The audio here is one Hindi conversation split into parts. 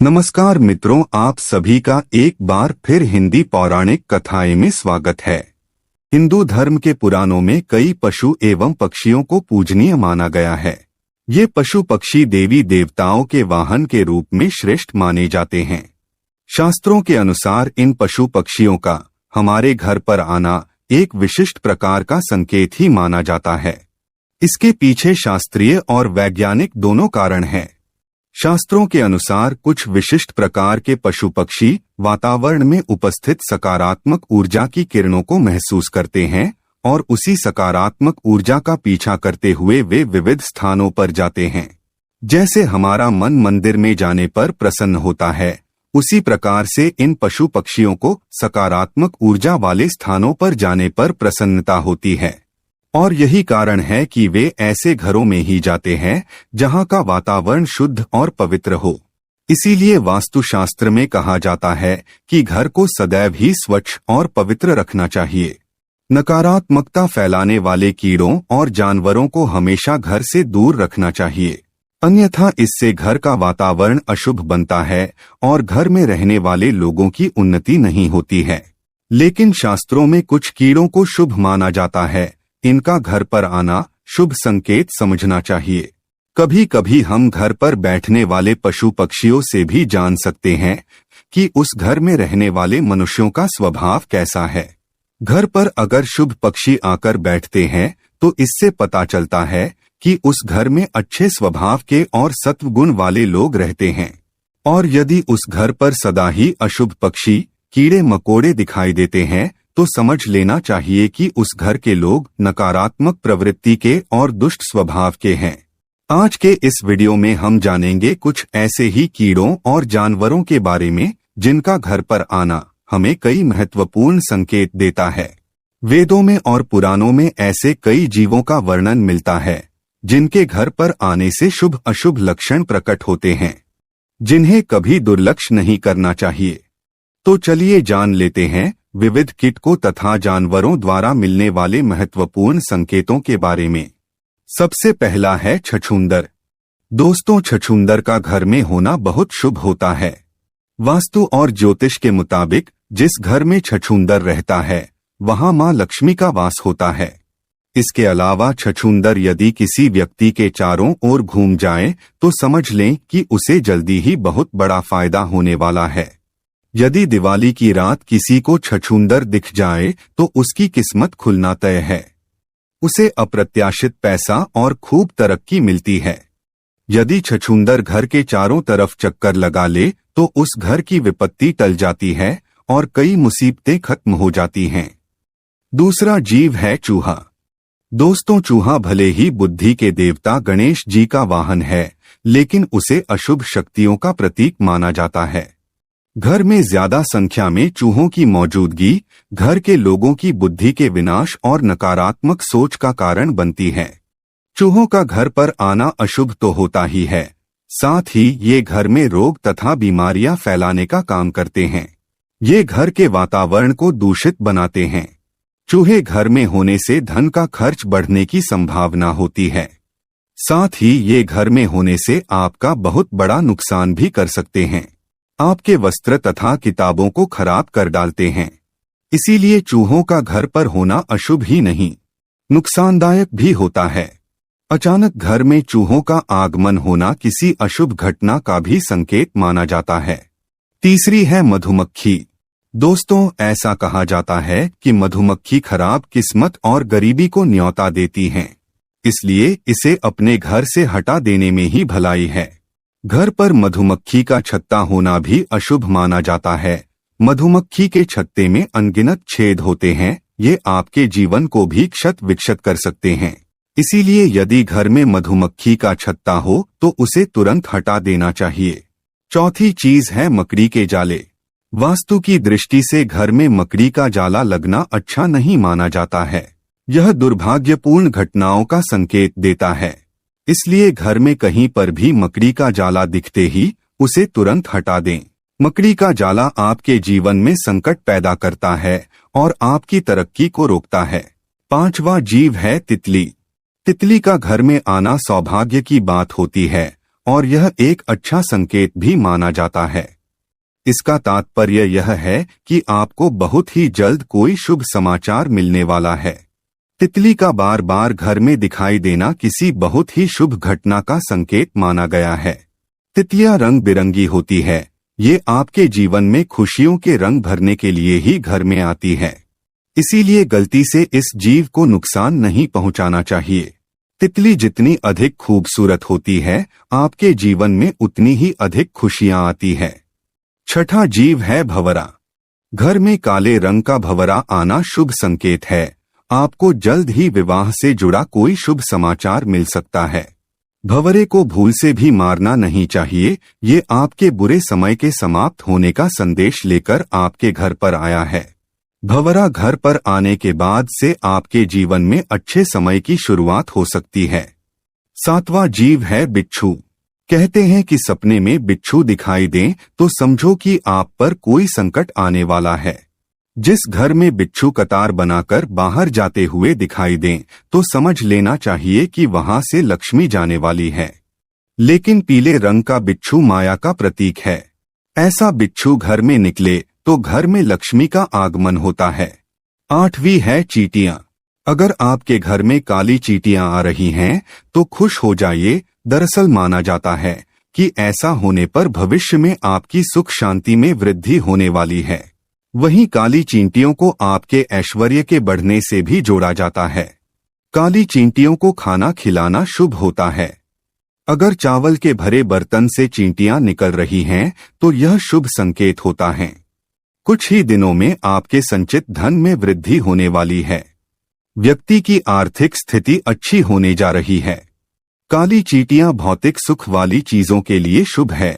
नमस्कार मित्रों, आप सभी का एक बार फिर हिंदी पौराणिक कथाएं में स्वागत है। हिंदू धर्म के पुराणों में कई पशु एवं पक्षियों को पूजनीय माना गया है। ये पशु पक्षी देवी देवताओं के वाहन के रूप में श्रेष्ठ माने जाते हैं। शास्त्रों के अनुसार इन पशु पक्षियों का हमारे घर पर आना एक विशिष्ट प्रकार का संकेत ही माना जाता है। इसके पीछे शास्त्रीय और वैज्ञानिक दोनों कारण हैं। शास्त्रों के अनुसार कुछ विशिष्ट प्रकार के पशु पक्षी वातावरण में उपस्थित सकारात्मक ऊर्जा की किरणों को महसूस करते हैं और उसी सकारात्मक ऊर्जा का पीछा करते हुए वे विविध स्थानों पर जाते हैं। जैसे हमारा मन मंदिर में जाने पर प्रसन्न होता है, उसी प्रकार से इन पशु पक्षियों को सकारात्मक ऊर्जा वाले स्थानों पर जाने पर प्रसन्नता होती है। और यही कारण है कि वे ऐसे घरों में ही जाते हैं जहां का वातावरण शुद्ध और पवित्र हो। इसीलिए वास्तुशास्त्र में कहा जाता है कि घर को सदैव ही स्वच्छ और पवित्र रखना चाहिए। नकारात्मकता फैलाने वाले कीड़ों और जानवरों को हमेशा घर से दूर रखना चाहिए, अन्यथा इससे घर का वातावरण अशुभ बनता है और घर में रहने वाले लोगों की उन्नति नहीं होती है। लेकिन शास्त्रों में कुछ कीड़ों को शुभ माना जाता है। इनका घर पर आना शुभ संकेत समझना चाहिए। कभी कभी हम घर पर बैठने वाले पशु पक्षियों से भी जान सकते हैं कि उस घर में रहने वाले मनुष्यों का स्वभाव कैसा है। घर पर अगर शुभ पक्षी आकर बैठते हैं तो इससे पता चलता है कि उस घर में अच्छे स्वभाव के और सत्व गुण वाले लोग रहते हैं। और यदि उस घर पर सदा ही अशुभ पक्षी कीड़े मकोड़े दिखाई देते हैं तो समझ लेना चाहिए कि उस घर के लोग नकारात्मक प्रवृत्ति के और दुष्ट स्वभाव के हैं। आज के इस वीडियो में हम जानेंगे कुछ ऐसे ही कीड़ों और जानवरों के बारे में जिनका घर पर आना हमें कई महत्वपूर्ण संकेत देता है। वेदों में और पुराणों में ऐसे कई जीवों का वर्णन मिलता है जिनके घर पर आने से शुभ अशुभ लक्षण प्रकट होते हैं, जिन्हें कभी दुर्लक्ष्य नहीं करना चाहिए। तो चलिए जान लेते हैं विविध कीटों तथा जानवरों द्वारा मिलने वाले महत्वपूर्ण संकेतों के बारे में। सबसे पहला है छछूंदर। दोस्तों, छछूंदर का घर में होना बहुत शुभ होता है। वास्तु और ज्योतिष के मुताबिक जिस घर में छछूंदर रहता है वहां मां लक्ष्मी का वास होता है। इसके अलावा छछूंदर यदि किसी व्यक्ति के चारों ओर घूम जाए तो समझ लें कि उसे जल्दी ही बहुत बड़ा फायदा होने वाला है। यदि दिवाली की रात किसी को छछूंदर दिख जाए तो उसकी किस्मत खुलना तय है। उसे अप्रत्याशित पैसा और खूब तरक्की मिलती है। यदि छछूंदर घर के चारों तरफ चक्कर लगा ले तो उस घर की विपत्ति टल जाती है और कई मुसीबतें खत्म हो जाती हैं। दूसरा जीव है चूहा। दोस्तों, चूहा भले ही बुद्धि के देवता गणेश जी का वाहन है, लेकिन उसे अशुभ शक्तियों का प्रतीक माना जाता है। घर में ज्यादा संख्या में चूहों की मौजूदगी घर के लोगों की बुद्धि के विनाश और नकारात्मक सोच का कारण बनती है। चूहों का घर पर आना अशुभ तो होता ही है, साथ ही ये घर में रोग तथा बीमारियां फैलाने का काम करते हैं। ये घर के वातावरण को दूषित बनाते हैं। चूहे घर में होने से धन का खर्च बढ़ने की संभावना होती है। साथ ही ये घर में होने से आपका बहुत बड़ा नुकसान भी कर सकते हैं। आपके वस्त्र तथा किताबों को खराब कर डालते हैं। इसीलिए चूहों का घर पर होना अशुभ ही नहीं, नुकसानदायक भी होता है। अचानक घर में चूहों का आगमन होना किसी अशुभ घटना का भी संकेत माना जाता है। तीसरी है मधुमक्खी। दोस्तों, ऐसा कहा जाता है कि मधुमक्खी खराब किस्मत और गरीबी को न्योता देती हैं, इसलिए इसे अपने घर से हटा देने में ही भलाई है। घर पर मधुमक्खी का छत्ता होना भी अशुभ माना जाता है। मधुमक्खी के छत्ते में अनगिनत छेद होते हैं। ये आपके जीवन को भी क्षत विक्षत कर सकते हैं। इसीलिए यदि घर में मधुमक्खी का छत्ता हो तो उसे तुरंत हटा देना चाहिए। चौथी चीज है मकड़ी के जाले। वास्तु की दृष्टि से घर में मकड़ी का जाला लगना अच्छा नहीं माना जाता है। यह दुर्भाग्यपूर्ण घटनाओं का संकेत देता है। इसलिए घर में कहीं पर भी मकड़ी का जाला दिखते ही उसे तुरंत हटा दें। मकड़ी का जाला आपके जीवन में संकट पैदा करता है और आपकी तरक्की को रोकता है। पांचवा जीव है तितली। तितली का घर में आना सौभाग्य की बात होती है और यह एक अच्छा संकेत भी माना जाता है। इसका तात्पर्य यह है कि आपको बहुत ही जल्द कोई शुभ समाचार मिलने वाला है। तितली का बार बार घर में दिखाई देना किसी बहुत ही शुभ घटना का संकेत माना गया है। तितलियां रंग बिरंगी होती है। ये आपके जीवन में खुशियों के रंग भरने के लिए ही घर में आती है। इसीलिए गलती से इस जीव को नुकसान नहीं पहुंचाना चाहिए। तितली जितनी अधिक खूबसूरत होती है, आपके जीवन में उतनी ही अधिक खुशियां आती है। छठा जीव है भंवरा। घर में काले रंग का भंवरा आना शुभ संकेत है। आपको जल्द ही विवाह से जुड़ा कोई शुभ समाचार मिल सकता है। भंवरे को भूल से भी मारना नहीं चाहिए। ये आपके बुरे समय के समाप्त होने का संदेश लेकर आपके घर पर आया है। भंवरा घर पर आने के बाद से आपके जीवन में अच्छे समय की शुरुआत हो सकती है। सातवां जीव है बिच्छू। कहते हैं कि सपने में बिच्छू दिखाई दें तो समझो कि आप पर कोई संकट आने वाला है। जिस घर में बिच्छू कतार बनाकर बाहर जाते हुए दिखाई दें तो समझ लेना चाहिए कि वहां से लक्ष्मी जाने वाली है। लेकिन पीले रंग का बिच्छू माया का प्रतीक है। ऐसा बिच्छू घर में निकले तो घर में लक्ष्मी का आगमन होता है। आठवीं है चींटियां। अगर आपके घर में काली चींटियां आ रही हैं तो खुश हो जाइए। दरअसल माना जाता है कि ऐसा होने पर भविष्य में आपकी सुख शांति में वृद्धि होने वाली है। वहीं काली चींटियों को आपके ऐश्वर्य के बढ़ने से भी जोड़ा जाता है। काली चींटियों को खाना खिलाना शुभ होता है। अगर चावल के भरे बर्तन से चींटियां निकल रही हैं तो यह शुभ संकेत होता है। कुछ ही दिनों में आपके संचित धन में वृद्धि होने वाली है। व्यक्ति की आर्थिक स्थिति अच्छी होने जा रही है। काली चींटियां भौतिक सुख वाली चीजों के लिए शुभ है।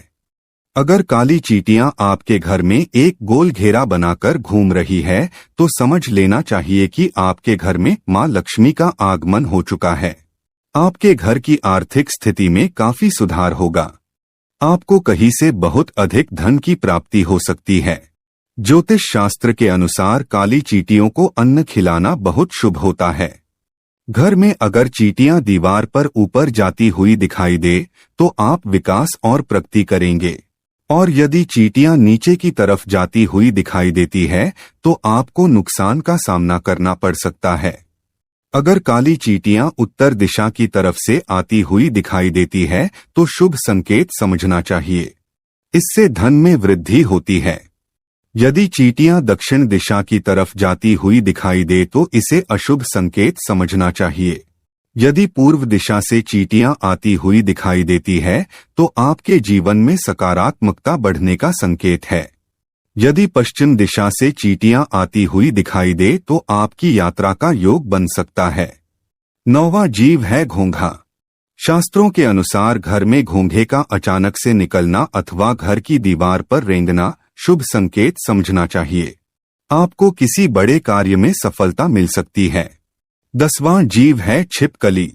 अगर काली चींटियां आपके घर में एक गोल घेरा बनाकर घूम रही है तो समझ लेना चाहिए कि आपके घर में मां लक्ष्मी का आगमन हो चुका है। आपके घर की आर्थिक स्थिति में काफी सुधार होगा। आपको कहीं से बहुत अधिक धन की प्राप्ति हो सकती है। ज्योतिष शास्त्र के अनुसार काली चींटियों को अन्न खिलाना बहुत शुभ होता है। घर में अगर चींटियां दीवार पर ऊपर जाती हुई दिखाई दे तो आप विकास और प्रगति करेंगे। और यदि चींटियां नीचे की तरफ जाती हुई दिखाई देती है तो आपको नुकसान का सामना करना पड़ सकता है। अगर काली चींटियां उत्तर दिशा की तरफ से आती हुई दिखाई देती है तो शुभ संकेत समझना चाहिए। इससे धन में वृद्धि होती है। यदि चींटियां दक्षिण दिशा की तरफ जाती हुई दिखाई दे तो इसे अशुभ संकेत समझना चाहिए। यदि पूर्व दिशा से चींटियां आती हुई दिखाई देती है तो आपके जीवन में सकारात्मकता बढ़ने का संकेत है। यदि पश्चिम दिशा से चींटियां आती हुई दिखाई दे तो आपकी यात्रा का योग बन सकता है। नौवां जीव है घोंघा। शास्त्रों के अनुसार घर में घोंघे का अचानक से निकलना अथवा घर की दीवार पर रेंगना शुभ संकेत समझना चाहिए। आपको किसी बड़े कार्य में सफलता मिल सकती है। 10वां जीव है छिपकली।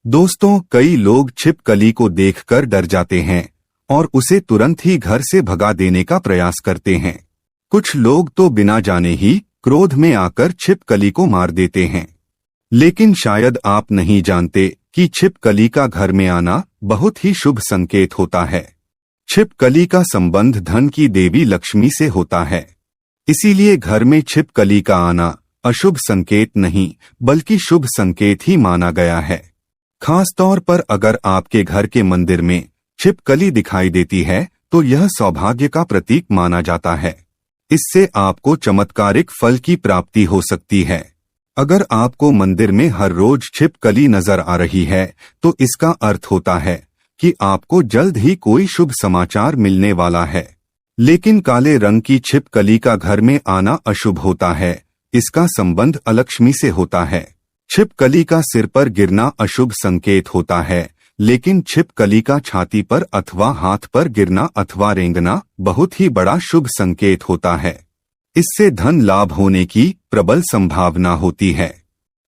दोस्तों, कई लोग छिपकली को देखकर डर जाते हैं और उसे तुरंत ही घर से भगा देने का प्रयास करते हैं। कुछ लोग तो बिना जाने ही क्रोध में आकर छिपकली को मार देते हैं। लेकिन शायद आप नहीं जानते कि छिपकली का घर में आना बहुत ही शुभ संकेत होता है। छिपकली का संबंध धन की देवी लक्ष्मी से होता है। इसीलिए घर में छिपकली का आना अशुभ संकेत नहीं बल्कि शुभ संकेत ही माना गया है। खासतौर पर अगर आपके घर के मंदिर में छिपकली दिखाई देती है तो यह सौभाग्य का प्रतीक माना जाता है। इससे आपको चमत्कारिक फल की प्राप्ति हो सकती है। अगर आपको मंदिर में हर रोज छिपकली नजर आ रही है तो इसका अर्थ होता है कि आपको जल्द ही कोई शुभ समाचार मिलने वाला है। लेकिन काले रंग की छिपकली का घर में आना अशुभ होता है। इसका संबंध अलक्ष्मी से होता है। छिपकली का सिर पर गिरना अशुभ संकेत होता है, लेकिन छिपकली का छाती पर अथवा हाथ पर गिरना अथवा रेंगना बहुत ही बड़ा शुभ संकेत होता है। इससे धन लाभ होने की प्रबल संभावना होती है।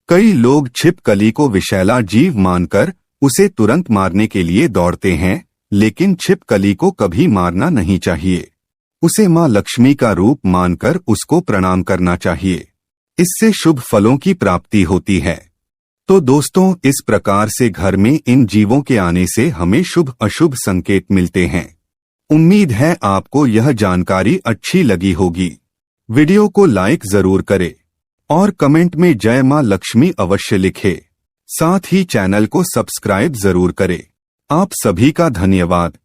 कई लोग छिपकली को विषैला जीव मानकर उसे तुरंत मारने के लिए दौड़ते हैं, लेकिन छिपकली को कभी मारना नहीं चाहिए। उसे मां लक्ष्मी का रूप मानकर उसको प्रणाम करना चाहिए। इससे शुभ फलों की प्राप्ति होती है। तो दोस्तों, इस प्रकार से घर में इन जीवों के आने से हमें शुभ अशुभ संकेत मिलते हैं। उम्मीद है आपको यह जानकारी अच्छी लगी होगी। वीडियो को लाइक जरूर करें और कमेंट में जय मां लक्ष्मी अवश्य लिखें। साथ ही चैनल को सब्सक्राइब जरूर करें। आप सभी का धन्यवाद।